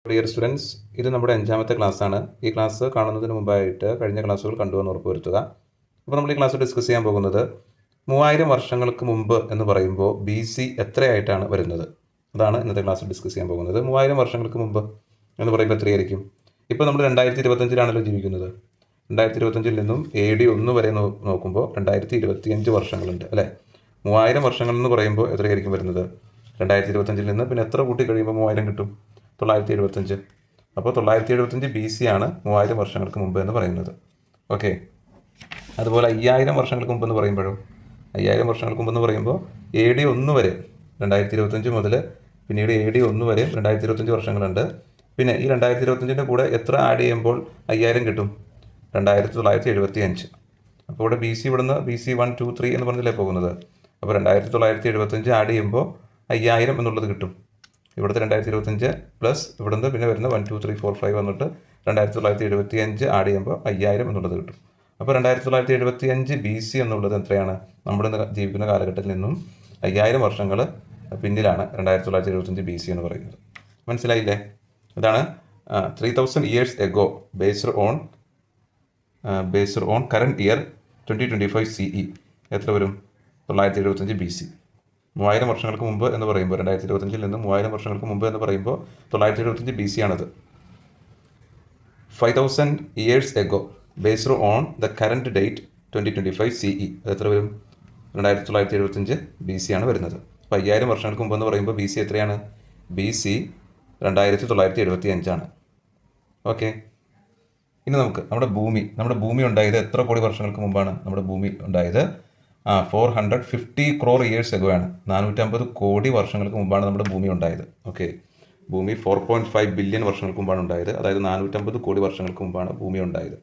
Dear students, ഇത് നമ്മുടെ 5ാമത്തെ ക്ലാസ്സാണ്. ഈ ക്ലാസ് കാണുന്നതിന് മുമ്പായിട്ട് കഴിഞ്ഞ ക്ലാസ്സുകൾ കണ്ടുവെന്ന് ഉറപ്പുവരുത്തുക. അപ്പോൾ നമ്മൾ ഈ ക്ലാസ് ഡിസ്കസ് ചെയ്യാൻ പോകുന്നത് 3000 വർഷങ്ങൾക്ക് മുമ്പ് എന്ന് പറയുമ്പോൾ BC എത്രയായിട്ടാണ് വരുന്നത്, അതാണ് ഇന്നത്തെ ക്ലാസ് ഡിസ്കസ് ചെയ്യാൻ പോകുന്നത്. 3000 വർഷങ്ങൾക്ക് മുമ്പ് എന്ന് പറയുമ്പോൾ എത്രയായിരിക്കും? ഇപ്പോൾ നമ്മൾ 2025-ലാണല്ലോ ജീവിക്കുന്നത്. 2025-ൽ നിന്നും AD 1 വരെ നോക്കുമ്പോൾ 2025 വർഷങ്ങളുണ്ട് അല്ലേ. 3000 വർഷങ്ങൾ എന്ന് പറയുമ്പോൾ എത്രയായിരിക്കും വരുന്നത്? 2025-ൽ നിന്ന് പിന്നെ എത്ര കൂട്ടി കഴിയുമ്പോൾ 3000 കിട്ടും? 975. അപ്പോൾ 975 BC ആണ് 3000 വർഷങ്ങൾക്ക് മുമ്പ് എന്ന് പറയുന്നത്. ഓക്കെ, അതുപോലെ 5000 വർഷങ്ങൾക്ക് മുമ്പ് എന്ന് പറയുമ്പോഴോ? 5000 വർഷങ്ങൾക്ക് മുമ്പ് എന്ന് പറയുമ്പോൾ AD 1 വരെ 2025 മുതൽ പിന്നീട് AD 1 വരെ 2025 വർഷങ്ങളുണ്ട്. പിന്നെ ഈ 2025-ൻ്റെ കൂടെ എത്ര ആഡ് ചെയ്യുമ്പോൾ 5000 കിട്ടും? 2975. അപ്പോൾ ഇവിടെ BC ഇവിടുന്ന് BC 1, 2, 3 എന്ന് പറഞ്ഞില്ലേ പോകുന്നത്. അപ്പോൾ 2975 ആഡ് ചെയ്യുമ്പോൾ 5000 എന്നുള്ളത് കിട്ടും. ഇവിടുത്തെ 2025 പ്ലസ് ഇവിടുന്ന് പിന്നെ വരുന്ന 1, 2, 3, 4, 5 വന്നിട്ട് 2975 ആഡ് ചെയ്യുമ്പോൾ 5000 എന്നുള്ളത് കിട്ടും. അപ്പോൾ 2975 BC എന്നുള്ളത് എത്രയാണ്? നമ്മുടെ ജീവിക്കുന്ന കാലഘട്ടത്തിൽ നിന്നും 5000 വർഷങ്ങൾ പിന്നിലാണ് 2975 BC എന്ന് പറയുന്നത്. മനസ്സിലായില്ലേ? ഇതാണ് 3000 years ago based on current year 2025 CE. എത്ര വരും? 975 BC. 3000 വർഷങ്ങൾക്ക് മുമ്പ് എന്ന് പറയുമ്പോൾ 2025-ൽ നിന്ന് 3000 വർഷങ്ങൾക്ക് മുമ്പ് എന്ന് പറയുമ്പോൾ 975 BC ആണത്. 5000 years ago based on the current date 2025 CE. അത് എത്ര വരും? 2975 BC ആണ് വരുന്നത്. അപ്പോൾ 5000 വർഷങ്ങൾക്ക് മുമ്പ് എന്ന് പറയുമ്പോൾ BC എത്രയാണ്? BC 2975 ആണ്. ഓക്കെ, ഇനി നമുക്ക് നമ്മുടെ ഭൂമി ഉണ്ടായത് എത്ര കോടി വർഷങ്ങൾക്ക് മുമ്പാണ്? നമ്മുടെ ഭൂമി ഉണ്ടായത് 450 crore years ago ആണ്. 450 കോടി വർഷങ്ങൾക്ക് മുമ്പാണ് നമ്മുടെ ഭൂമി ഉണ്ടായത്. ഓക്കെ, ഭൂമി 4.5 ബില്യൺ വർഷങ്ങൾക്ക് മുമ്പാണ് ഉണ്ടായത്. അതായത് 450 കോടി വർഷങ്ങൾക്ക് മുമ്പാണ് ഭൂമി ഉണ്ടായത്.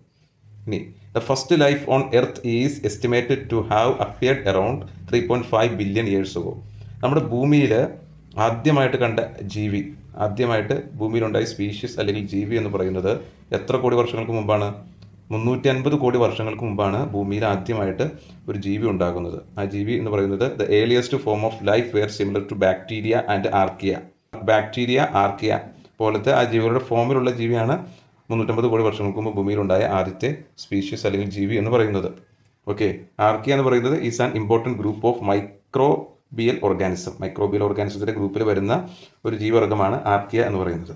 ഇനി the first life on earth is estimated to have appeared around 3.5 billion years ago. നമ്മുടെ ഭൂമിയിൽ ആദ്യമായിട്ട് കണ്ട ജീവി, ആദ്യമായിട്ട് ഭൂമിയിലുണ്ടായ സ്പീഷീസ് അല്ലെങ്കിൽ ജീവി എന്ന് പറയുന്നത് എത്ര കോടി വർഷങ്ങൾക്ക് മുമ്പാണ്? 350 കോടി വർഷങ്ങൾക്ക് മുമ്പാണ് ഭൂമിയിൽ ആദ്യമായിട്ട് ഒരു ജീവി ഉണ്ടാകുന്നത്. ആ ജീവി എന്ന് പറയുന്നത് the earliest form of life were similar to bacteria and archaea പോലത്തെ ആ ജീവികളുടെ ഫോമിലുള്ള ജീവിയാണ് 350 കോടി വർഷങ്ങൾക്ക് മുമ്പ് ഭൂമിയിലുണ്ടായ ആദ്യത്തെ സ്പീഷീസ് അല്ലെങ്കിൽ ജീവി എന്ന് പറയുന്നത്. ഓക്കെ, ആർക്കിയ എന്ന് പറയുന്നത് is an important group of microbial ഓർഗാനിസത്തിൻ്റെ ഗ്രൂപ്പിൽ വരുന്ന ഒരു ജീവവർഗമാണ് ആർക്കിയ എന്ന് പറയുന്നത്.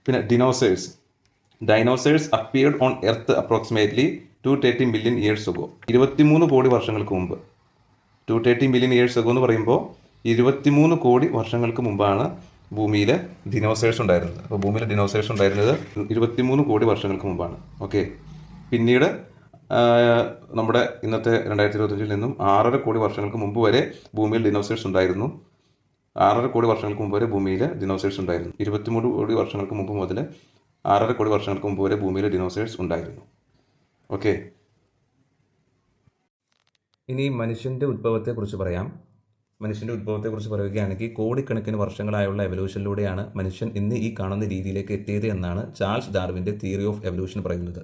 പിന്നെ dinosaurs appeared on earth approximately 230 million years ago. 23 കോടി വർഷങ്ങൾക്ക് മുമ്പ്. 230 മില്യൺ ഇയേഴ്സ് ago എന്ന് പറയുമ്പോൾ 23 കോടി വർഷങ്ങൾക്ക് മുമ്പാണ് ഭൂമിയിൽ ഡിനോസേഴ്സ് ഉണ്ടായിരുന്നത്. അപ്പോൾ ഭൂമിയിൽ ഡിനോസേഴ്സ് ഉണ്ടായിരുന്നത് 23 കോടി വർഷങ്ങൾക്ക് മുമ്പാണ്. ഓക്കെ, പിന്നീട് നമ്മുടെ ഇന്നത്തെ 2025-ൽ നിന്നും 6.5 കോടി വർഷങ്ങൾക്ക് മുമ്പ് വരെ ഭൂമിയിൽ ഡിനോസേഴ്സ് ഉണ്ടായിരുന്നു. 6.5 കോടി വർഷങ്ങൾക്ക് മുമ്പ് വരെ ഭൂമിയിൽ ഡിനോസേഴ്സ് ഉണ്ടായിരുന്നു. 23 കോടി വർഷങ്ങൾക്ക് മുമ്പ് മുതൽ 6.5 കോടി വർഷങ്ങൾക്ക് മുമ്പ് വരെ ഭൂമിയിൽ ഡിനോസേഴ്സ് ഉണ്ടായിരുന്നു. ഓക്കെ, ഇനി മനുഷ്യൻ്റെ ഉദ്ഭവത്തെക്കുറിച്ച് പറയാം. മനുഷ്യൻ്റെ ഉദ്ഭവത്തെക്കുറിച്ച് പറയുകയാണെങ്കിൽ കോടിക്കണക്കിന് വർഷങ്ങളായുള്ള എവല്യൂഷനിലൂടെയാണ് മനുഷ്യൻ ഇന്ന് ഈ കാണുന്ന രീതിയിലേക്ക് എത്തിയത് എന്നാണ് ചാൾസ് ഡാർവിൻ്റെ തിയറി ഓഫ് എവല്യൂഷൻ പറയുന്നത്.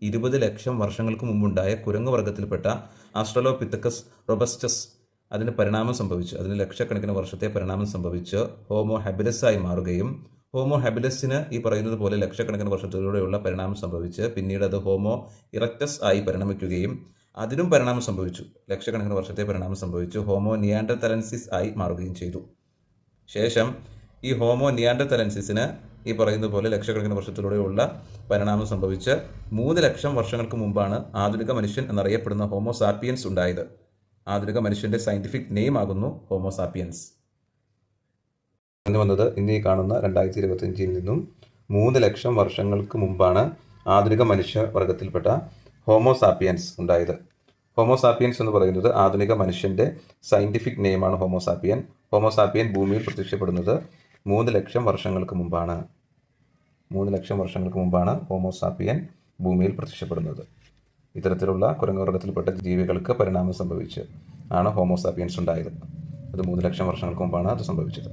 20 ലക്ഷം വർഷങ്ങൾക്ക് മുമ്പുണ്ടായ കുരങ്ങ് വർഗ്ഗത്തിൽപ്പെട്ട ആസ്ട്രലോപിത്തക്കസ് റോബസ്റ്റസ് അതിന് ലക്ഷക്കണക്കിന് വർഷത്തെ പരിണാമം സംഭവിച്ച് ഹോമോ ഹാബിലസായി മാറുകയും ഹോമോ ഹാബിലസിന് ഈ പറയുന്നത് പോലെ ലക്ഷക്കണക്കിന് വർഷത്തിലൂടെയുള്ള പരിണാമം സംഭവിച്ച് പിന്നീട് അത് ഹോമോ ഇറക്ടസ് ആയി പരിണമിക്കുകയും അതിനും പരിണാമം സംഭവിച്ചു, ലക്ഷക്കണക്കിന് വർഷത്തെ പരിണാമം സംഭവിച്ചു ഹോമോ നിയാൻഡർതലൻസിസ് ആയി മാറുകയും ചെയ്തു. ശേഷം ഈ ഹോമോ നിയാൻഡർതലൻസിസിന് ഈ പറയുന്നത് പോലെ ലക്ഷക്കണക്കിന് വർഷത്തിലൂടെയുള്ള പരിണാമം സംഭവിച്ച് 3 ലക്ഷം വർഷങ്ങൾക്ക് മുമ്പാണ് ആധുനിക മനുഷ്യൻ എന്നറിയപ്പെടുന്ന ഹോമോ സാപ്പിയൻസ് ഉണ്ടായത്. ആധുനിക മനുഷ്യൻ്റെ സയൻറ്റിഫിക് നെയിം ആകുന്നു ഹോമോ സാപ്പിയൻസ്. വന്നത് ഇന്ന് ഈ കാണുന്ന 2025-ൽ നിന്നും 3 ലക്ഷം വർഷങ്ങൾക്ക് മുമ്പാണ് ആധുനിക മനുഷ്യ വർഗത്തിൽപ്പെട്ട ഹോമോ സാപ്പിയൻസ് ഉണ്ടായത്. ഹോമോ സാപ്പിയൻസ് എന്ന് പറയുന്നത് ആധുനിക മനുഷ്യൻ്റെ സയൻറ്റിഫിക് നെയിമാണ് ഹോമോ സാപ്പിയൻ ഭൂമിയിൽ പ്രത്യക്ഷപ്പെടുന്നത് 3 ലക്ഷം വർഷങ്ങൾക്ക് മുമ്പാണ്. 3 ലക്ഷം വർഷങ്ങൾക്ക് മുമ്പാണ് ഹോമോ സാപ്പിയൻ ഭൂമിയിൽ പ്രത്യക്ഷപ്പെടുന്നത്. ഇത്തരത്തിലുള്ള കുരങ്ങുവർഗ്ഗത്തിൽപ്പെട്ട ജീവികൾക്ക് പരിണാമം സംഭവിച്ച് ആണ് ഹോമോ സാപ്പിയൻസ് ഉണ്ടായത്. അത് 3 ലക്ഷം വർഷങ്ങൾക്ക് മുമ്പാണ് അത് സംഭവിച്ചത്.